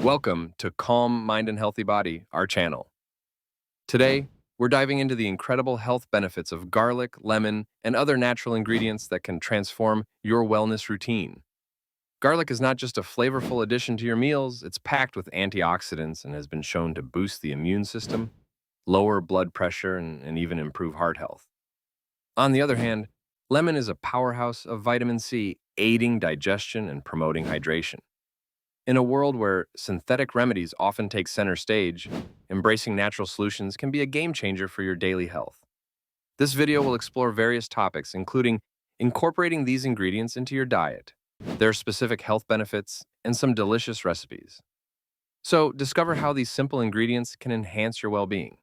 Welcome to Calm Mind and Healthy Body, our channel. Today, we're diving into the incredible health benefits of garlic, lemon, and other natural ingredients that can transform your wellness routine. Garlic is not just a flavorful addition to your meals, it's packed with antioxidants and has been shown to boost the immune system, lower blood pressure, and even improve heart health. On the other hand, lemon is a powerhouse of vitamin C, aiding digestion and promoting hydration. In a world where synthetic remedies often take center stage, embracing natural solutions can be a game changer for your daily health. This video will explore various topics, including incorporating these ingredients into your diet, their specific health benefits, and some delicious recipes. So, discover how these simple ingredients can enhance your well-being.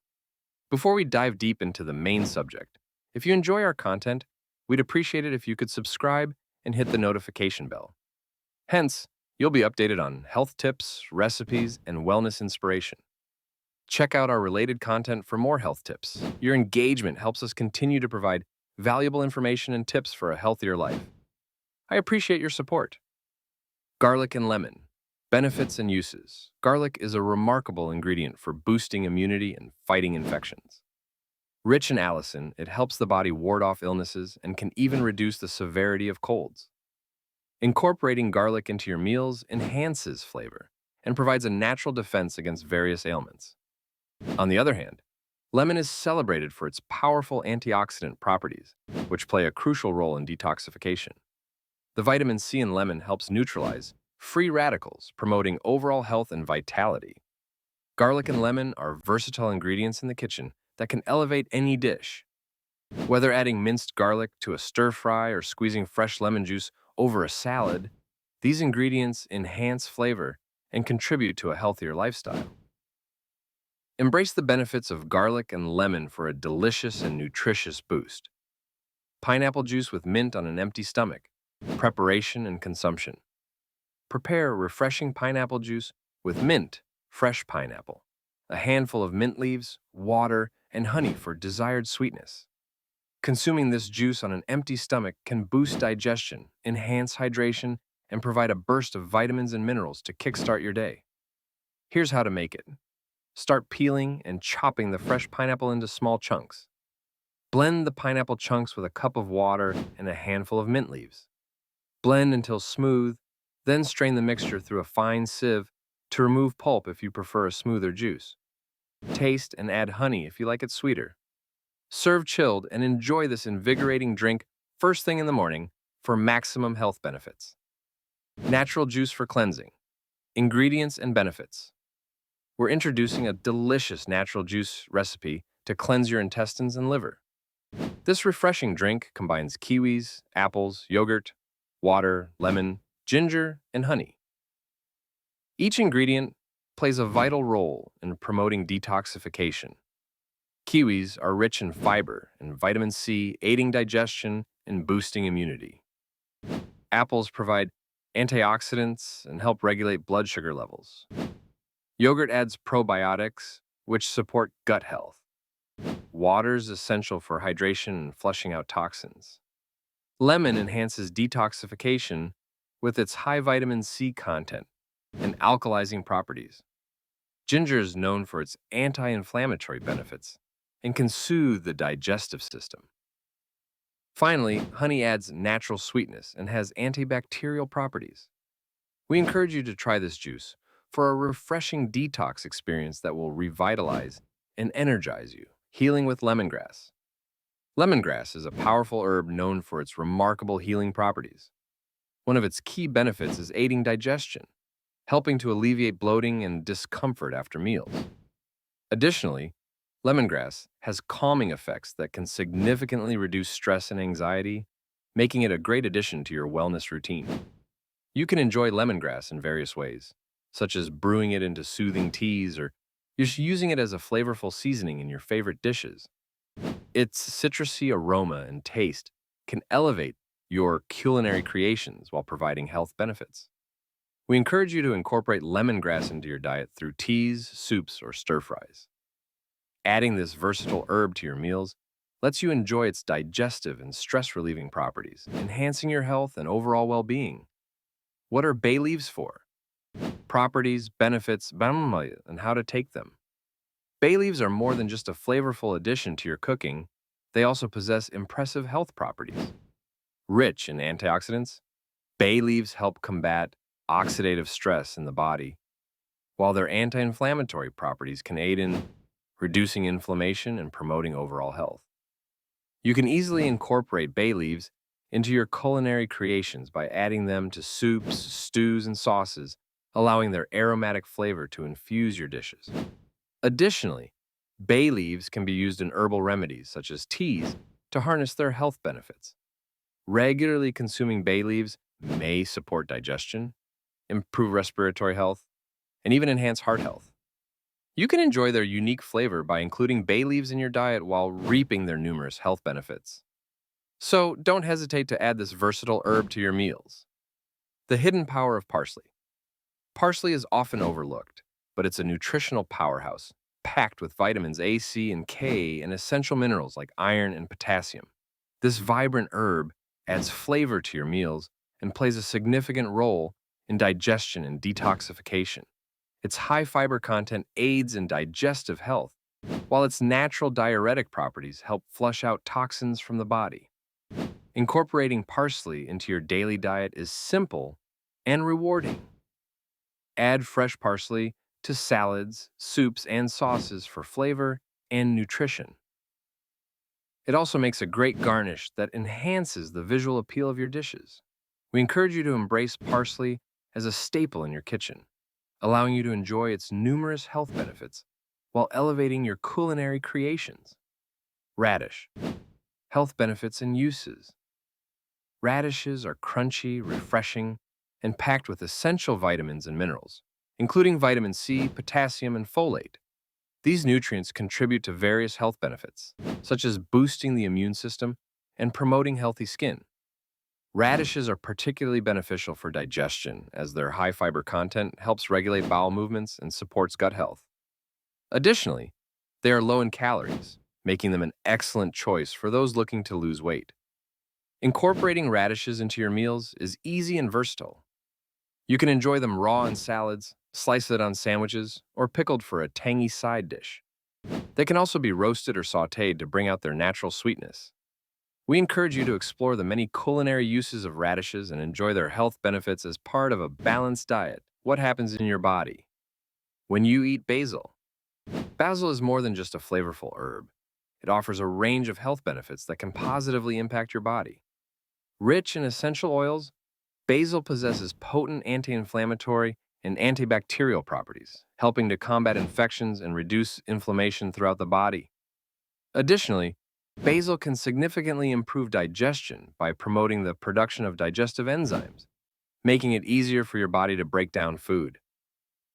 Before we dive deep into the main subject, if you enjoy our content, we'd appreciate it if you could subscribe and hit the notification bell. Hence, you'll be updated on health tips, recipes, and wellness inspiration. Check out our related content for more health tips. Your engagement helps us continue to provide valuable information and tips for a healthier life. I appreciate your support. Garlic and lemon. Benefits and uses. Garlic is a remarkable ingredient for boosting immunity and fighting infections. Rich in allicin, it helps the body ward off illnesses and can even reduce the severity of colds. Incorporating garlic into your meals enhances flavor and provides a natural defense against various ailments. On the other hand, lemon is celebrated for its powerful antioxidant properties, which play a crucial role in detoxification. The vitamin C in lemon helps neutralize free radicals, promoting overall health and vitality. Garlic and lemon are versatile ingredients in the kitchen that can elevate any dish. Whether adding minced garlic to a stir fry or squeezing fresh lemon juice over a salad, these ingredients enhance flavor and contribute to a healthier lifestyle. Embrace the benefits of garlic and lemon for a delicious and nutritious boost. Pineapple juice with mint on an empty stomach. Preparation and consumption. Prepare refreshing pineapple juice with mint, fresh pineapple, a handful of mint leaves, water, and honey for desired sweetness. Consuming this juice on an empty stomach can boost digestion, enhance hydration, and provide a burst of vitamins and minerals to kickstart your day. Here's how to make it. Start peeling and chopping the fresh pineapple into small chunks. Blend the pineapple chunks with a cup of water and a handful of mint leaves. Blend until smooth, then strain the mixture through a fine sieve to remove pulp if you prefer a smoother juice. Taste and add honey if you like it sweeter. Serve chilled and enjoy this invigorating drink first thing in the morning for maximum health benefits. Natural juice for cleansing. Ingredients and benefits. We're introducing a delicious natural juice recipe to cleanse your intestines and liver. This refreshing drink combines kiwis, apples, yogurt, water, lemon, ginger, and honey. Each ingredient plays a vital role in promoting detoxification. Kiwis are rich in fiber and vitamin C, aiding digestion and boosting immunity. Apples provide antioxidants and help regulate blood sugar levels. Yogurt adds probiotics, which support gut health. Water is essential for hydration and flushing out toxins. Lemon enhances detoxification with its high vitamin C content and alkalizing properties. Ginger is known for its anti-inflammatory benefits and can soothe the digestive system. Finally, honey adds natural sweetness and has antibacterial properties. We encourage you to try this juice for a refreshing detox experience that will revitalize and energize you. Healing with lemongrass. Lemongrass is a powerful herb known for its remarkable healing properties. One of its key benefits is aiding digestion, helping to alleviate bloating and discomfort after meals. Additionally, lemongrass has calming effects that can significantly reduce stress and anxiety, making it a great addition to your wellness routine. You can enjoy lemongrass in various ways, such as brewing it into soothing teas or just using it as a flavorful seasoning in your favorite dishes. Its citrusy aroma and taste can elevate your culinary creations while providing health benefits. We encourage you to incorporate lemongrass into your diet through teas, soups, or stir-fries. Adding this versatile herb to your meals lets you enjoy its digestive and stress-relieving properties, enhancing your health and overall well-being. What are bay leaves for? Properties, benefits, and how to take them. Bay leaves are more than just a flavorful addition to your cooking, they also possess impressive health properties. Rich in antioxidants, bay leaves help combat oxidative stress in the body, while their anti-inflammatory properties can aid in reducing inflammation and promoting overall health. You can easily incorporate bay leaves into your culinary creations by adding them to soups, stews, and sauces, allowing their aromatic flavor to infuse your dishes. Additionally, bay leaves can be used in herbal remedies such as teas to harness their health benefits. Regularly consuming bay leaves may support digestion, improve respiratory health, and even enhance heart health. You can enjoy their unique flavor by including bay leaves in your diet while reaping their numerous health benefits. So don't hesitate to add this versatile herb to your meals. The hidden power of parsley. Parsley is often overlooked, but it's a nutritional powerhouse, packed with vitamins A, C, and K and essential minerals like iron and potassium. This vibrant herb adds flavor to your meals and plays a significant role in digestion and detoxification. Its high fiber content aids in digestive health, while its natural diuretic properties help flush out toxins from the body. Incorporating parsley into your daily diet is simple and rewarding. Add fresh parsley to salads, soups, and sauces for flavor and nutrition. It also makes a great garnish that enhances the visual appeal of your dishes. We encourage you to embrace parsley as a staple in your kitchen, allowing you to enjoy its numerous health benefits while elevating your culinary creations. Radish. Health benefits and uses. Radishes are crunchy, refreshing, and packed with essential vitamins and minerals, including vitamin C, potassium, and folate. These nutrients contribute to various health benefits, such as boosting the immune system and promoting healthy skin. Radishes are particularly beneficial for digestion, as their high fiber content helps regulate bowel movements and supports gut health. Additionally, they are low in calories, making them an excellent choice for those looking to lose weight. Incorporating radishes into your meals is easy and versatile. You can enjoy them raw in salads, slice it on sandwiches, or pickled for a tangy side dish. They can also be roasted or sautéed to bring out their natural sweetness. We encourage you to explore the many culinary uses of radishes and enjoy their health benefits as part of a balanced diet. What happens in your body when you eat basil? Basil is more than just a flavorful herb. It offers a range of health benefits that can positively impact your body. Rich in essential oils, basil possesses potent anti-inflammatory and antibacterial properties, helping to combat infections and reduce inflammation throughout the body. Additionally, basil can significantly improve digestion by promoting the production of digestive enzymes, making it easier for your body to break down food.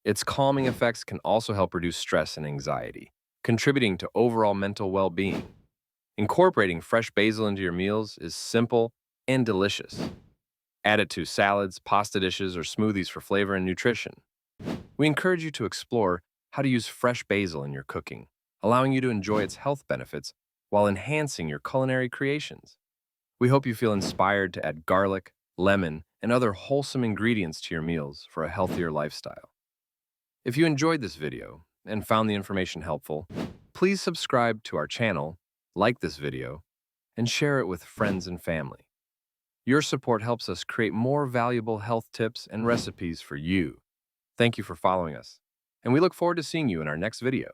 Its calming effects can also help reduce stress and anxiety, contributing to overall mental well-being. Incorporating fresh basil into your meals is simple and delicious. Add it to salads, pasta dishes, or smoothies for flavor and nutrition. We encourage you to explore how to use fresh basil in your cooking, allowing you to enjoy its health benefits while enhancing your culinary creations. We hope you feel inspired to add garlic, lemon, and other wholesome ingredients to your meals for a healthier lifestyle. If you enjoyed this video and found the information helpful, please subscribe to our channel, like this video, and share it with friends and family. Your support helps us create more valuable health tips and recipes for you. Thank you for following us, and we look forward to seeing you in our next video.